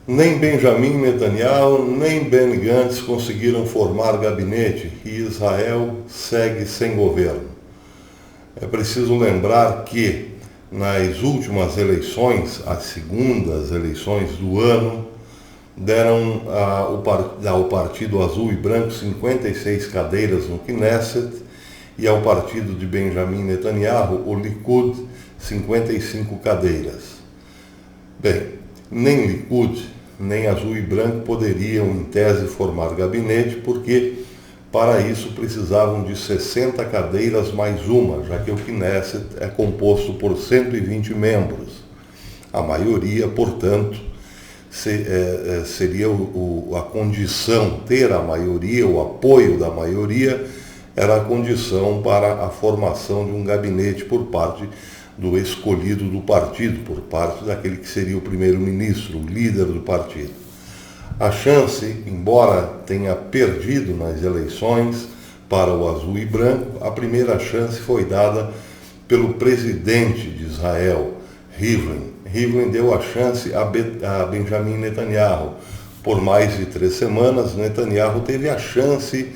Nem Benjamin Netanyahu, nem Benny Gantz conseguiram formar gabinete e Israel segue sem governo. É preciso lembrar que nas últimas eleições, as segundas eleições do ano, deram ao Partido Azul e Branco 56 cadeiras no Knesset e ao partido de Benjamin Netanyahu, o Likud, 55 cadeiras. Bem, nem Likud nem Azul e Branco poderiam, em tese, formar gabinete, porque para isso precisavam de 60 cadeiras mais uma, já que o Knesset é composto por 120 membros. A maioria, portanto, seria a condição, ter a maioria, o apoio da maioria, era a condição para a formação de um gabinete por parte do escolhido do partido, por parte daquele que seria o primeiro-ministro, o líder do partido. A chance, embora tenha perdido nas eleições para o Azul e Branco, a primeira chance foi dada pelo presidente de Israel, Rivlin. Rivlin deu a chance a Benjamin Netanyahu. Por mais de 3 semanas, Netanyahu teve a chance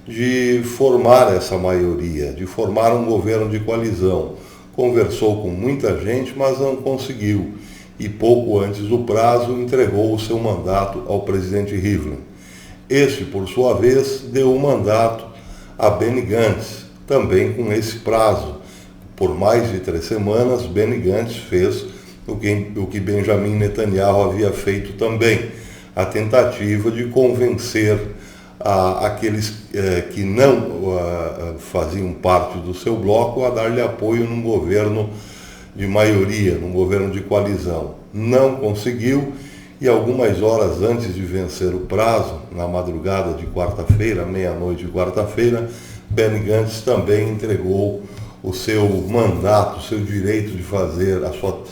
de formar essa maioria, de formar um governo de coalizão. Conversou com muita gente, mas não conseguiu. E pouco antes do prazo, entregou o seu mandato ao presidente Rivlin. Este, por sua vez, deu o mandato a Benny Gantz, também com esse prazo. Por mais de 3 semanas, Benny Gantz fez o que Benjamin Netanyahu havia feito também, a tentativa de convencer aqueles que não faziam parte do seu bloco a dar-lhe apoio num governo de maioria, num governo de coalizão. Não conseguiu e algumas horas antes de vencer o prazo, na madrugada de quarta-feira, meia-noite de quarta-feira, Benny Gantz também entregou o seu mandato, o seu direito de fazer, a sua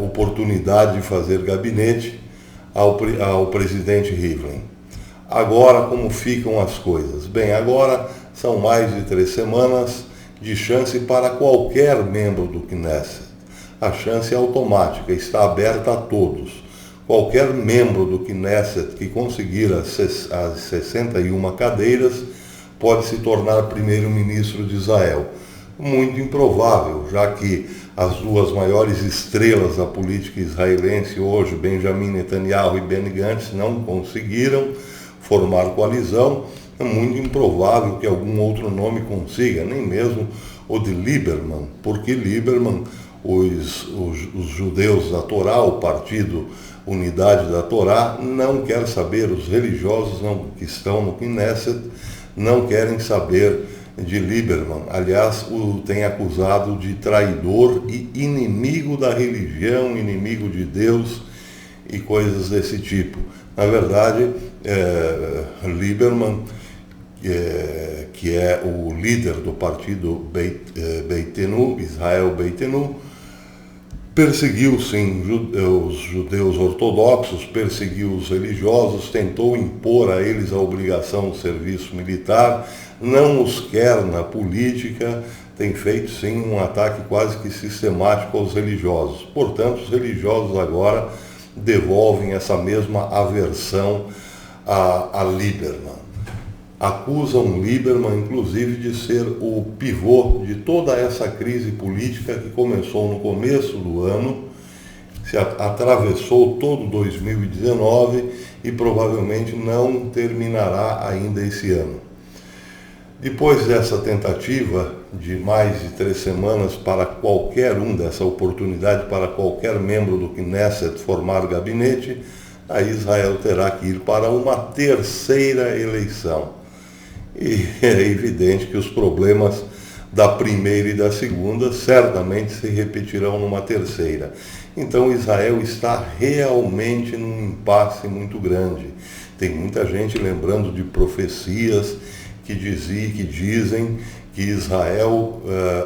oportunidade de fazer gabinete ao presidente Rivlin. Agora, como ficam as coisas? Bem, agora são mais de 3 semanas de chance para qualquer membro do Knesset. A chance é automática, está aberta a todos. Qualquer membro do Knesset que conseguir as 61 cadeiras pode se tornar primeiro-ministro de Israel. Muito improvável, já que as duas maiores estrelas da política israelense hoje, Benjamin Netanyahu e Benny Gantz, não conseguiram formar coalizão. É muito improvável que algum outro nome consiga, nem mesmo o de Lieberman, porque Lieberman, os judeus da Torá, o partido Unidade da Torá, não quer saber, os religiosos que estão no Knesset não querem saber de Lieberman. Aliás, o tem acusado de traidor e inimigo da religião, inimigo de Deus e coisas desse tipo. Na verdade, Lieberman, que é o líder do partido Beitenu, Israel Beitenu, perseguiu sim os judeus ortodoxos, perseguiu os religiosos, tentou impor a eles a obrigação do serviço militar, não os quer na política, tem feito sim um ataque quase que sistemático aos religiosos. Portanto, os religiosos agora devolvem essa mesma aversão a Lieberman. Acusam Lieberman, inclusive, de ser o pivô de toda essa crise política que começou no começo do ano, se atravessou todo 2019 e provavelmente não terminará ainda esse ano. Depois dessa tentativa de mais de 3 semanas para qualquer dessa oportunidade para qualquer membro do Knesset formar gabinete, aí Israel terá que ir para uma terceira eleição. E é evidente que os problemas da primeira e da segunda certamente se repetirão numa terceira. Então Israel está realmente num impasse muito grande. Tem muita gente lembrando de profecias que dizem que Israel,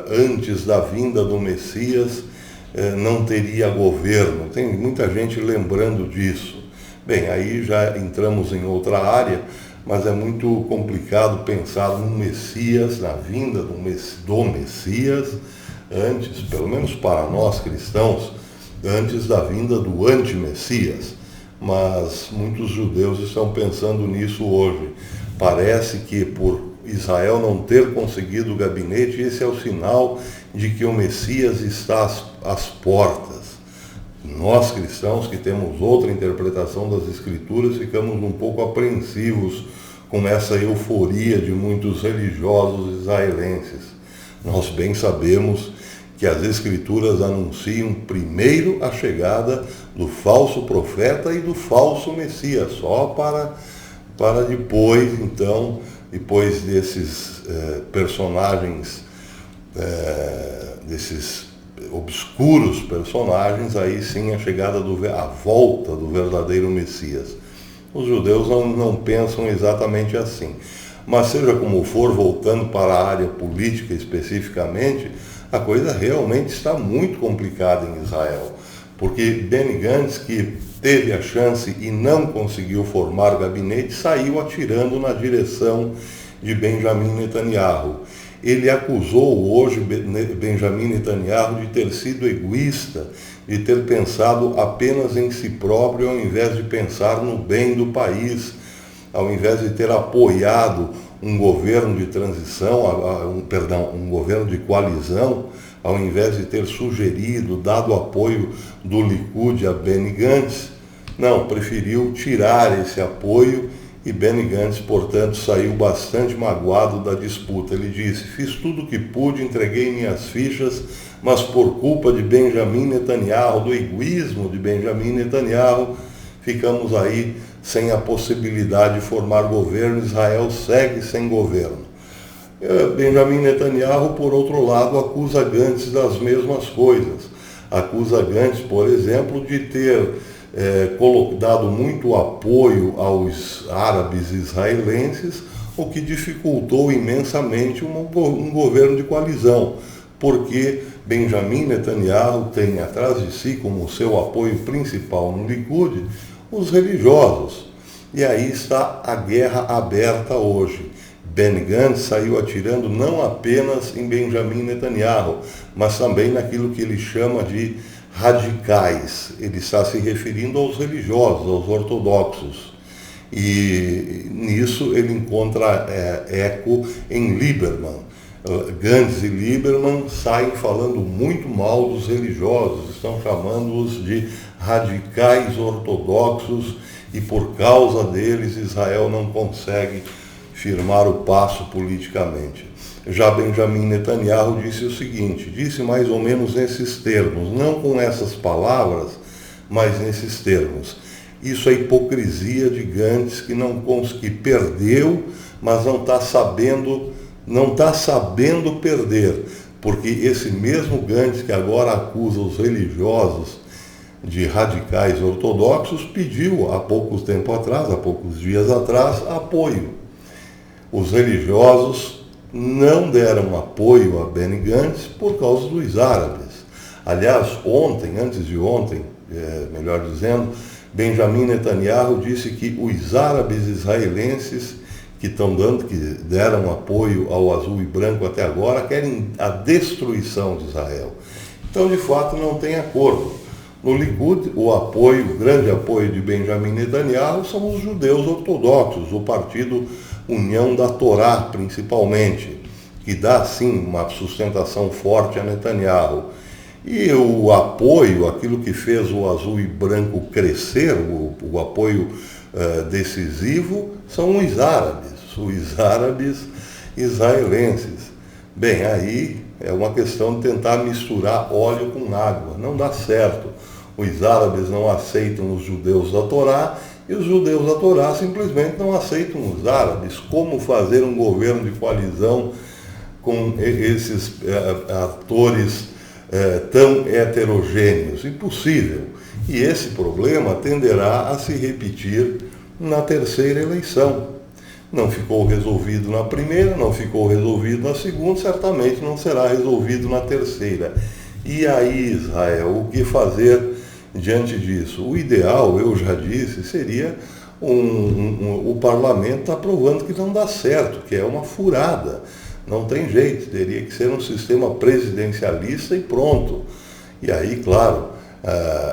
antes da vinda do Messias, não teria governo. Tem muita gente lembrando disso. Bem, aí já entramos em outra área, mas é muito complicado pensar no Messias, na vinda do Messias, antes, pelo menos para nós cristãos, antes da vinda do anti-Messias. mas muitos judeus estão pensando nisso hoje. Parece que por Israel não ter conseguido o gabinete, esse é o sinal de que o Messias está às portas. Nós cristãos que temos outra interpretação das Escrituras ficamos um pouco apreensivos com essa euforia de muitos religiosos israelenses. Nós bem sabemos que as Escrituras anunciam primeiro a chegada do falso profeta e do falso Messias, só para depois, então, depois desses personagens, desses obscuros personagens, aí sim a volta do verdadeiro Messias. Os judeus não pensam exatamente assim. Mas seja como for, voltando para a área política especificamente, a coisa realmente está muito complicada em Israel. Porque Benny Gantz, que teve a chance e não conseguiu formar gabinete, saiu atirando na direção de Benjamin Netanyahu. Ele acusou hoje Benjamin Netanyahu de ter sido egoísta, de ter pensado apenas em si próprio ao invés de pensar no bem do país, ao invés de ter apoiado um governo de transição, um governo de coalizão, ao invés de ter sugerido, dado apoio do Likud a Benny Gantz, não, preferiu tirar esse apoio e Benny Gantz, portanto, saiu bastante magoado da disputa. Ele disse: fiz tudo o que pude, entreguei minhas fichas, mas por culpa de Benjamin Netanyahu, do egoísmo de Benjamin Netanyahu, ficamos aí sem a possibilidade de formar governo. Israel segue sem governo. Benjamin Netanyahu, por outro lado, acusa Gantz das mesmas coisas. Acusa Gantz, por exemplo, de ter dado muito apoio aos árabes israelenses, o que dificultou imensamente um governo de coalizão, porque Benjamin Netanyahu tem atrás de si, como seu apoio principal no Likud, os religiosos. E aí está a guerra aberta hoje. Benny Gantz saiu atirando não apenas em Benjamin Netanyahu, mas também naquilo que ele chama de radicais. Ele está se referindo aos religiosos, aos ortodoxos. E nisso ele encontra eco em Lieberman. Gantz e Lieberman saem falando muito mal dos religiosos, estão chamando-os de radicais ortodoxos, e por causa deles Israel não consegue firmar o passo politicamente. Já Benjamin Netanyahu disse o seguinte, disse mais ou menos nesses termos, não com essas palavras, mas nesses termos: isso é hipocrisia de Gantz, que perdeu, mas não está sabendo perder, porque esse mesmo Gantz que agora acusa os religiosos de radicais ortodoxos pediu há poucos dias atrás, apoio. Os religiosos não deram apoio a Benny Gantz por causa dos árabes. Aliás, antes de ontem, melhor dizendo, Benjamin Netanyahu disse que os árabes israelenses que deram apoio ao azul e branco até agora, querem a destruição de Israel. Então, de fato, não tem acordo. No Likud, o grande apoio de Benjamin Netanyahu são os judeus ortodoxos, o partido União da Torá, principalmente, que dá, sim, uma sustentação forte a Netanyahu. E o apoio, aquilo que fez o azul e branco crescer, o apoio decisivo, são os árabes israelenses. Bem, aí é uma questão de tentar misturar óleo com água. Não dá certo. Os árabes não aceitam os judeus da Torá e os judeus da Torá simplesmente não aceitam os árabes. Como fazer um governo de coalizão com esses atores tão heterogêneos? Impossível. E esse problema tenderá a se repetir na terceira eleição. Não ficou resolvido na primeira, não ficou resolvido na segunda, certamente não será resolvido na terceira. E aí, Israel, o que fazer diante disso? O ideal, eu já disse, seria o parlamento aprovando que não dá certo, que é uma furada. Não tem jeito, teria que ser um sistema presidencialista e pronto. E aí, claro,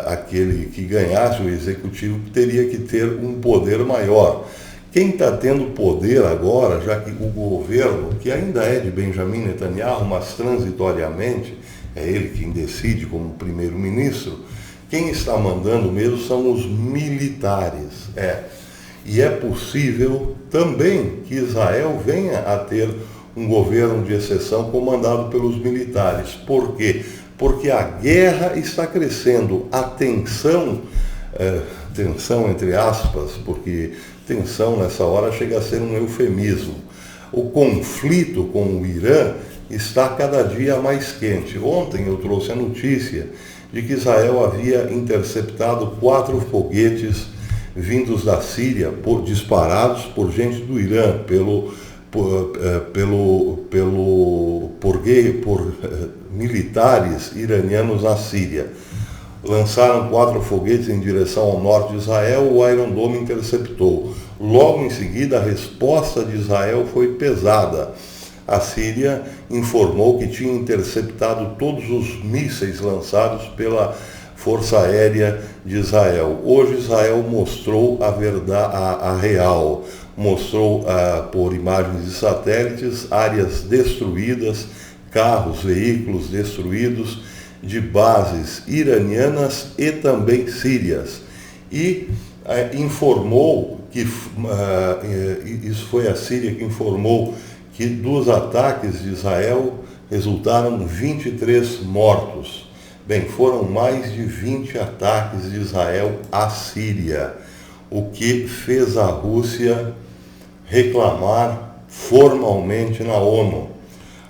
aquele que ganhasse o executivo teria que ter um poder maior. Quem está tendo poder agora, já que o governo, que ainda é de Benjamin Netanyahu, mas transitoriamente, é ele quem decide como primeiro-ministro, quem está mandando mesmo são os militares. E é possível também que Israel venha a ter um governo de exceção comandado pelos militares. Por quê? Porque a guerra está crescendo, a tensão entre aspas, porque tensão nessa hora chega a ser um eufemismo. O conflito com o Irã está cada dia mais quente. Ontem eu trouxe a notícia de que Israel havia interceptado 4 foguetes vindos da Síria, disparados por gente do Irã, por militares iranianos na Síria. Lançaram 4 foguetes em direção ao norte de Israel, o Iron Dome interceptou. Logo em seguida, a resposta de Israel foi pesada. A Síria informou que tinha interceptado todos os mísseis lançados pela Força Aérea de Israel. Hoje Israel mostrou a verdade, a real, mostrou por imagens de satélites áreas destruídas, carros, veículos destruídos de bases iranianas e também sírias. E informou que, isso foi a Síria que informou que dos ataques de Israel resultaram 23 mortos. Bem, foram mais de 20 ataques de Israel à Síria, o que fez a Rússia reclamar formalmente na ONU.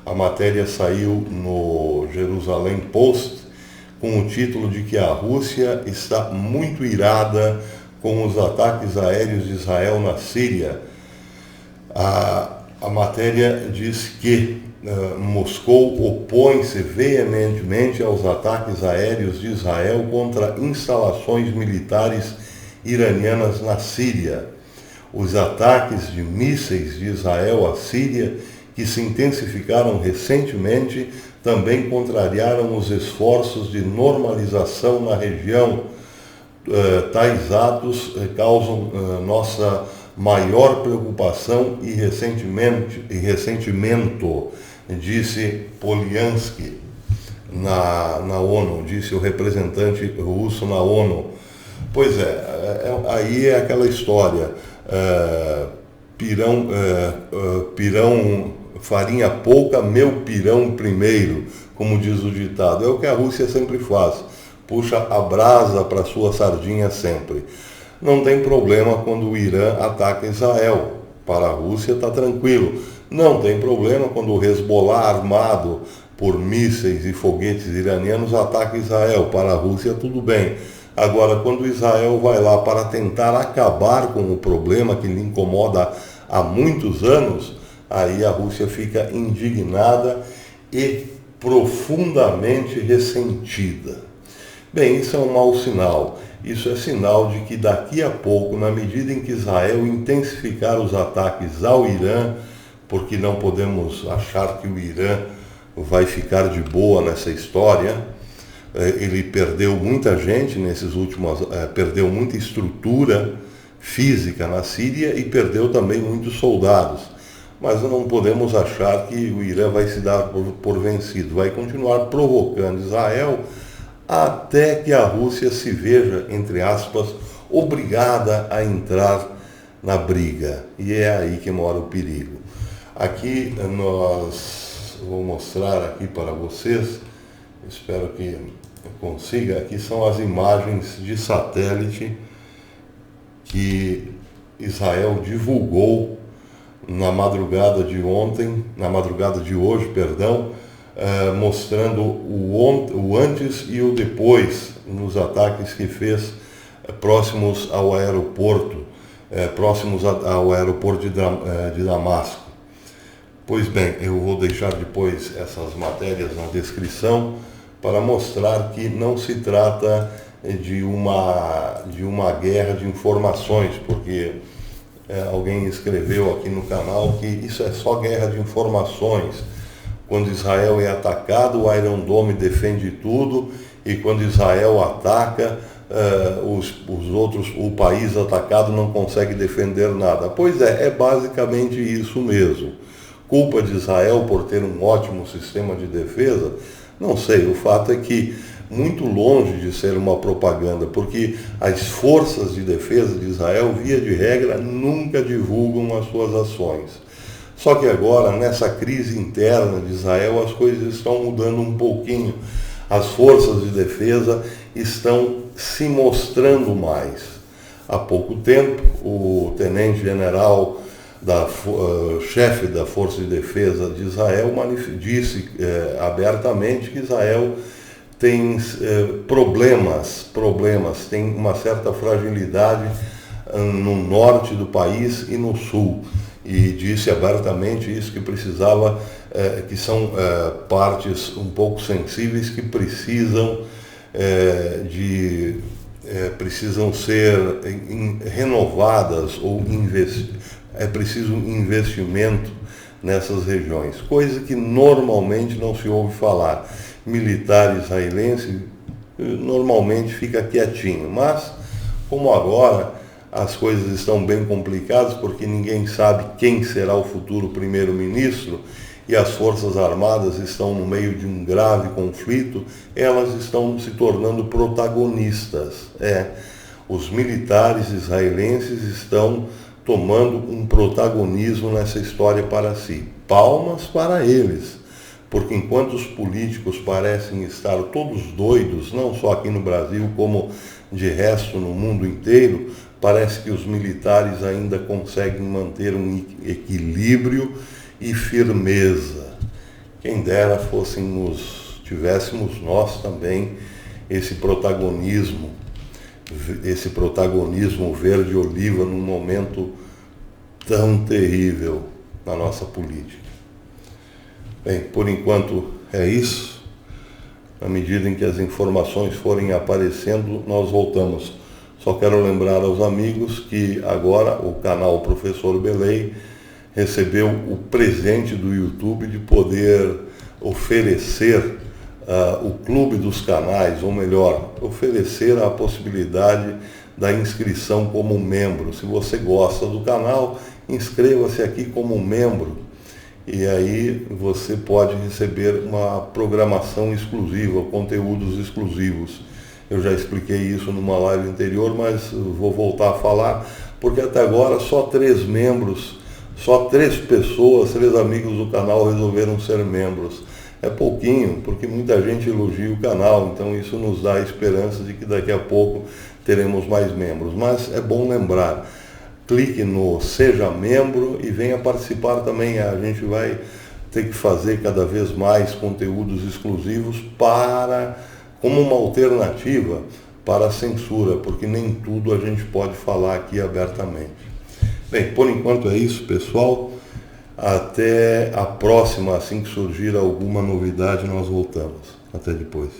A matéria saiu no Jerusalém Post com o título de que a Rússia está muito irada com os ataques aéreos de Israel na Síria. A matéria diz que Moscou opõe-se veementemente aos ataques aéreos de Israel contra instalações militares iranianas na Síria. Os ataques de mísseis de Israel à Síria, que se intensificaram recentemente, também contrariaram os esforços de normalização na região. Tais atos causam nossa maior preocupação e ressentimento, disse Polyansky na ONU, disse o representante russo na ONU. Pois aí é aquela história, pirão, farinha pouca, meu pirão primeiro, como diz o ditado. É o que a Rússia sempre faz, puxa a brasa para sua sardinha sempre. Não tem problema quando o Irã ataca Israel. Para a Rússia está tranquilo. Não tem problema quando o Hezbollah, armado por mísseis e foguetes iranianos, ataca Israel. Para a Rússia tudo bem. Agora, quando Israel vai lá para tentar acabar com o problema que lhe incomoda há muitos anos, aí a Rússia fica indignada e profundamente ressentida. Bem, isso é um mau sinal. Isso é sinal de que daqui a pouco, na medida em que Israel intensificar os ataques ao Irã, porque não podemos achar que o Irã vai ficar de boa nessa história, ele perdeu muita gente perdeu muita estrutura física na Síria e perdeu também muitos soldados. Mas não podemos achar que o Irã vai se dar por vencido, vai continuar provocando Israel até que a Rússia se veja, entre aspas, obrigada a entrar na briga. E é aí que mora o perigo. Aqui vou mostrar aqui para vocês, espero que eu consiga, aqui são as imagens de satélite que Israel divulgou na madrugada de hoje, mostrando o antes e o depois nos ataques que fez próximos ao aeroporto de Damasco. Pois bem, eu vou deixar depois essas matérias na descrição para mostrar que não se trata de uma guerra de informações, porque alguém escreveu aqui no canal que isso é só guerra de informações. Quando Israel é atacado, o Iron Dome defende tudo e quando Israel ataca, o país atacado não consegue defender nada. Pois é basicamente isso mesmo. Culpa de Israel por ter um ótimo sistema de defesa? Não sei, o fato é que muito longe de ser uma propaganda, porque as forças de defesa de Israel, via de regra, nunca divulgam as suas ações. Só que agora, nessa crise interna de Israel, as coisas estão mudando um pouquinho. As forças de defesa estão se mostrando mais. Há pouco tempo, o tenente-general, chefe da Força de Defesa de Israel, disse abertamente que Israel tem problemas, tem uma certa fragilidade no norte do país e no sul. E disse abertamente isso, que precisava, que são partes um pouco sensíveis que precisam precisam ser renovadas ou é preciso investimento nessas regiões, coisa que normalmente não se ouve falar. Militar israelense normalmente fica quietinho, mas como agora as coisas estão bem complicadas, porque ninguém sabe quem será o futuro primeiro-ministro e as Forças Armadas estão no meio de um grave conflito, elas estão se tornando protagonistas. Os militares israelenses estão tomando um protagonismo nessa história para si. Palmas para eles, porque enquanto os políticos parecem estar todos doidos, não só aqui no Brasil, como de resto no mundo inteiro, parece que os militares ainda conseguem manter um equilíbrio e firmeza. Quem dera tivéssemos nós também esse protagonismo verde-oliva num momento tão terrível na nossa política. Bem, por enquanto é isso. À medida em que as informações forem aparecendo, nós voltamos. Só quero lembrar aos amigos que agora o canal Professor Belay recebeu o presente do YouTube de poder oferecer o clube dos canais, ou melhor, oferecer a possibilidade da inscrição como membro. Se você gosta do canal, inscreva-se aqui como membro e aí você pode receber uma programação exclusiva, conteúdos exclusivos. Eu já expliquei isso numa live anterior, mas vou voltar a falar, porque até agora só 3 membros, só 3 pessoas, 3 amigos do canal resolveram ser membros. É pouquinho, porque muita gente elogia o canal, então isso nos dá a esperança de que daqui a pouco teremos mais membros. Mas é bom lembrar, clique no Seja Membro e venha participar também. A gente vai ter que fazer cada vez mais conteúdos exclusivos como uma alternativa para a censura, porque nem tudo a gente pode falar aqui abertamente. Bem, por enquanto é isso, pessoal. Até a próxima, assim que surgir alguma novidade, nós voltamos. Até depois.